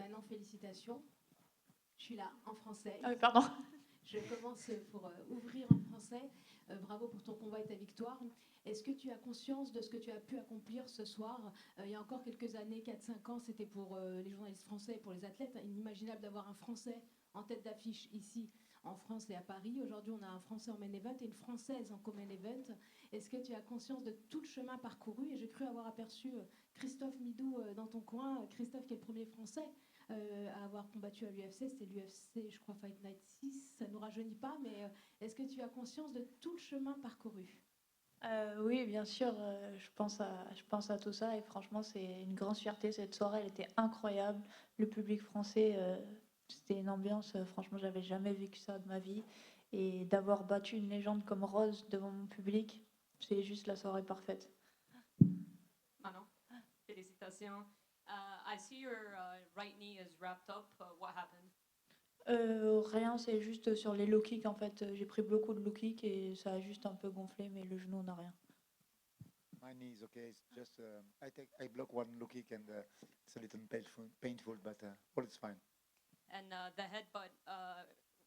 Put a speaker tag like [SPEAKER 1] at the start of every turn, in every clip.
[SPEAKER 1] Manon, félicitations. Je suis là en français.
[SPEAKER 2] Ah oui, pardon.
[SPEAKER 1] Je commence pour ouvrir en français. Bravo pour ton combat et ta victoire. Est-ce que tu as conscience de ce que tu as pu accomplir ce soir? Il y a encore quelques années, 4-5 ans, c'était pour les journalistes français et pour les athlètes inimaginable d'avoir un Français en tête d'affiche ici en France et à Paris. Aujourd'hui, on a un Français en main event et une Française en co-main event. Est-ce que tu as conscience de tout le chemin parcouru? Et j'ai cru avoir aperçu Christophe Midou dans ton coin. Christophe qui est le premier Français à avoir combattu à l'UFC, c'était l'UFC, je crois, Fight Night 6, ça ne nous rajeunit pas, mais est-ce que tu as conscience de tout le chemin parcouru?
[SPEAKER 2] Oui, bien sûr, je pense à tout ça et franchement, c'est une grande fierté. Cette soirée, elle était incroyable. Le public français, c'était une ambiance, franchement, j'avais jamais vécu ça de ma vie. Et d'avoir battu une légende comme Rose devant mon public, c'est juste la soirée parfaite.
[SPEAKER 3] Manon, félicitations. I see your right knee is wrapped up. What happened?
[SPEAKER 2] Rien, c'est juste sur les low kicks en fait. J'ai pris beaucoup de low kicks et ça a juste un peu gonflé, mais le genou n'a rien.
[SPEAKER 4] My knee is okay. It's just I block one low kick and it's a little painful, but all is fine.
[SPEAKER 3] And the headbutt,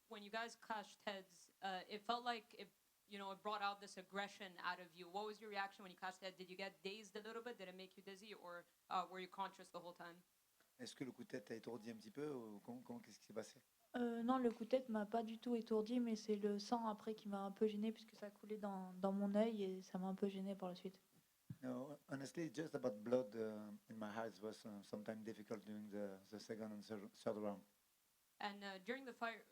[SPEAKER 3] when you guys clashed heads, it felt like it brought out this aggression out of you. What was your reaction when you clashed heads? Did you get dazed a little bit? Did it make you dizzy, or were you conscious the whole time?
[SPEAKER 4] Est-ce que le coup de tête t'a étourdi un petit peu ou qu'est-ce qui s'est passé?
[SPEAKER 2] Non, le coup de tête m'a pas du tout étourdi, mais c'est le sang après qui m'a un peu gêné puisque ça coulait dans mon œil et ça m'a un peu gêné par la suite.
[SPEAKER 4] No, honestly, just about blood in my eyes was sometimes difficult during the second and third round.
[SPEAKER 3] And during the fight,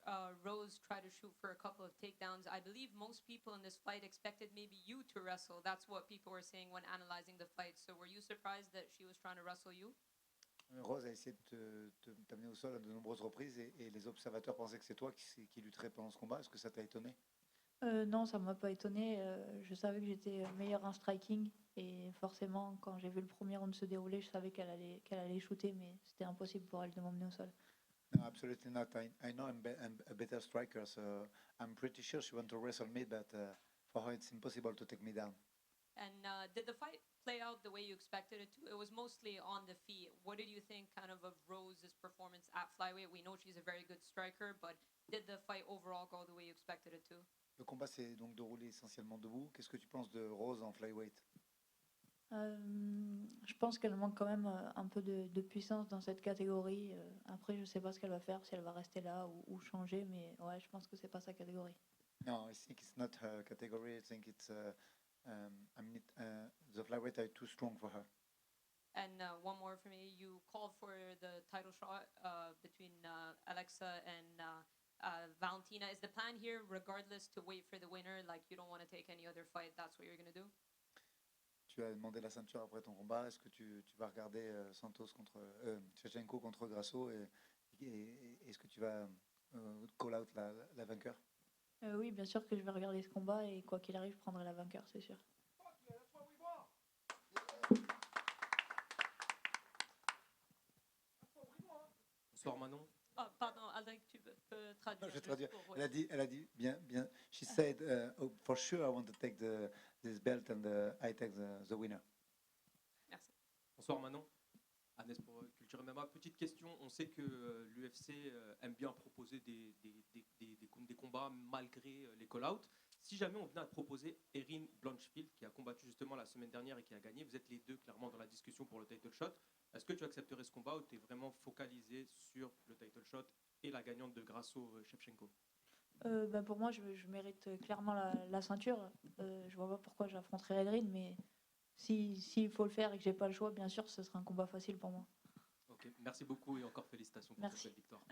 [SPEAKER 3] Rose tried to shoot for a couple of takedowns. I believe most people in this fight expected maybe you to wrestle. That's what people were saying when analyzing the fight. So were you surprised that she was trying to wrestle you?
[SPEAKER 4] Rose a essayé de t'amener au sol à de nombreuses reprises et les observateurs pensaient que c'est toi qui lutterais pendant ce combat. Est-ce que ça t'a étonné?
[SPEAKER 2] Non, ça m'a pas étonné. Je savais que j'étais meilleure en striking et forcément, quand j'ai vu le premier round se dérouler, je savais qu'elle allait shooter, mais c'était impossible pour elle de m'emmener au sol.
[SPEAKER 4] No, absolutely not. I know I'm a better striker, so I'm pretty sure she want to wrestle me, but for her it's impossible to take me down.
[SPEAKER 3] And did the fight play out the way you expected it to? It was mostly on the feet. What did you think kind of Rose's performance at flyweight? We know she's a very good striker, but did the fight overall go the way you expected it to?
[SPEAKER 4] Le combat s'est donc déroulé essentiellement debout. Qu'est-ce que tu penses de Rose en flyweight?
[SPEAKER 2] Je pense qu'elle manque quand même un peu de puissance dans cette catégorie. Après, je sais pas ce qu'elle va faire, si elle va rester là ou changer, mais ouais, je pense que c'est pas sa catégorie.
[SPEAKER 4] No, I think it's not her category. I think it's the flyweight are too strong for her.
[SPEAKER 3] And one more for me. You called for the title shot between Alexa and Valentina. Is the plan here, regardless, to wait for the winner? Like you don't want to take any other fight? That's what you're gonna do?
[SPEAKER 4] Tu as demandé la ceinture après ton combat. Est-ce que tu vas regarder Santos contre Shevchenko contre Grasso et est-ce que tu vas call out la vainqueur?
[SPEAKER 2] Oui, bien sûr que je vais regarder ce combat et quoi qu'il arrive, je prendrai la vainqueur, c'est sûr.
[SPEAKER 5] Bonsoir Manon.
[SPEAKER 3] Oh, pardon, Alec, tu peux traduire.
[SPEAKER 4] Je vais traduire. Elle a dit bien. She said, for sure I want to take this belt and I take the winner.
[SPEAKER 3] Merci.
[SPEAKER 5] Bonsoir Manon. Agnès pour Culture MMA. Petite question, on sait que l'UFC aime bien proposer des combats malgré les call-outs. Si jamais on venait à te proposer Erin Blanchfield, qui a combattu justement la semaine dernière et qui a gagné, vous êtes les deux clairement dans la discussion pour le title shot, est-ce que tu accepterais ce combat ou tu es vraiment focalisé sur le title shot et la gagnante de Grasso-Shevchenko?
[SPEAKER 2] Pour moi, je mérite clairement la ceinture. Je vois pas pourquoi j'affronterais Erin, mais s'il faut le faire et que j'ai pas le choix, bien sûr, ce sera un combat facile pour moi.
[SPEAKER 5] Ok, merci beaucoup et encore félicitations pour cette belle victoire.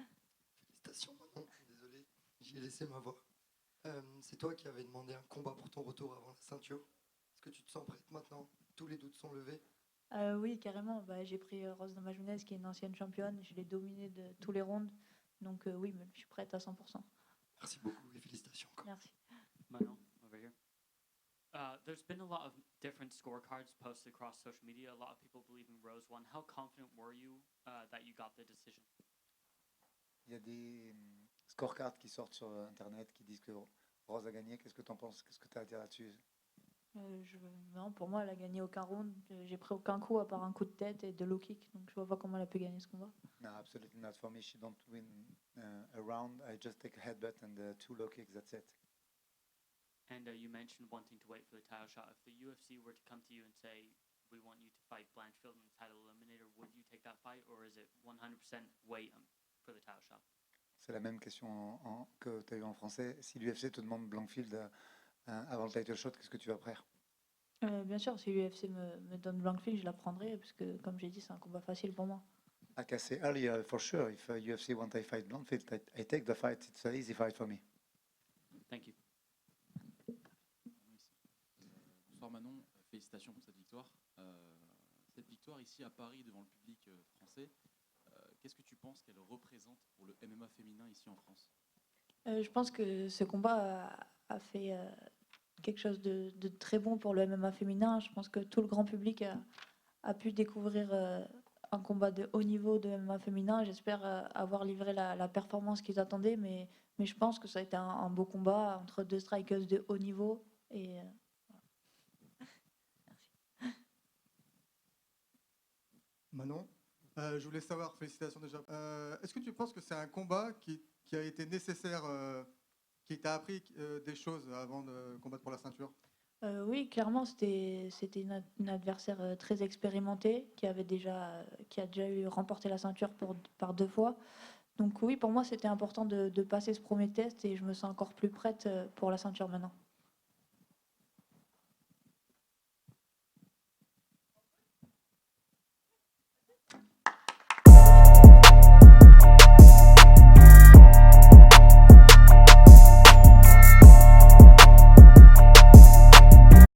[SPEAKER 6] Félicitations Manon, désolé, j'y ai laissé ma voix. C'est toi qui avais demandé un combat pour ton retour avant la ceinture. Est-ce que tu te sens prête maintenant? Tous les doutes sont levés?
[SPEAKER 2] Oui, carrément. J'ai pris Rose Namajunas, qui est une ancienne championne. Je l'ai dominée de tous les rounds. Donc oui, je suis prête à 100%.
[SPEAKER 6] Merci beaucoup et félicitations encore.
[SPEAKER 2] Merci.
[SPEAKER 7] Manon, over here. There's been a lot of different scorecards posted across social media. A lot of people believe in Rose won. How confident were you that you got the decision?
[SPEAKER 4] Il y a des scorecards qui sortent sur Internet qui disent que Rose a gagné. Qu'est-ce que tu en penses? Qu'est-ce que tu as à dire là-dessus?
[SPEAKER 2] Non, pour moi, elle a gagné aucun round. J'ai pris aucun coup à part un coup de tête et de low kick. Donc je vois pas comment elle a pu gagner ce combat.
[SPEAKER 4] No, absolutely not. For me, she don't win a round. I just take a headbutt and 2 low kicks. That's it.
[SPEAKER 7] And you mentioned wanting to wait for the title shot. If the UFC were to come to you and say, we want you to fight Blanchfield in the title eliminator, would you take that fight, or is it 100% wait for the title shot?
[SPEAKER 4] C'est la même question que tu as eu en français. Si l'UFC te demande Blankfield avant le title shot, qu'est-ce que tu vas faire?
[SPEAKER 2] Bien sûr, si l'UFC me donne Blankfield, je la prendrai, parce que comme j'ai dit, c'est un combat facile pour moi.
[SPEAKER 4] Like I say earlier, for sure, if UFC want I fight Blankfield, I take the fight. It's an easy fight for me.
[SPEAKER 7] Thank you.
[SPEAKER 8] Bonsoir Manon, félicitations pour cette victoire. Cette victoire ici à Paris devant le public français, qu'est-ce que tu penses qu'elle représente pour le MMA féminin ici en France?
[SPEAKER 2] Je pense que ce combat a fait quelque chose de très bon pour le MMA féminin. Je pense que tout le grand public a pu découvrir un combat de haut niveau de MMA féminin. J'espère avoir livré la performance qu'ils attendaient, mais je pense que ça a été un beau combat entre deux strikers de haut niveau. Et
[SPEAKER 9] Manon, je voulais savoir, félicitations déjà. Est-ce que tu penses que c'est un combat qui a été nécessaire, qui t'a appris des choses avant de combattre pour la ceinture?
[SPEAKER 2] Oui, clairement, c'était une adversaire très expérimentée qui a déjà remporté la ceinture par 2 fois. Donc oui, pour moi, c'était important de passer ce premier test et je me sens encore plus prête pour la ceinture maintenant.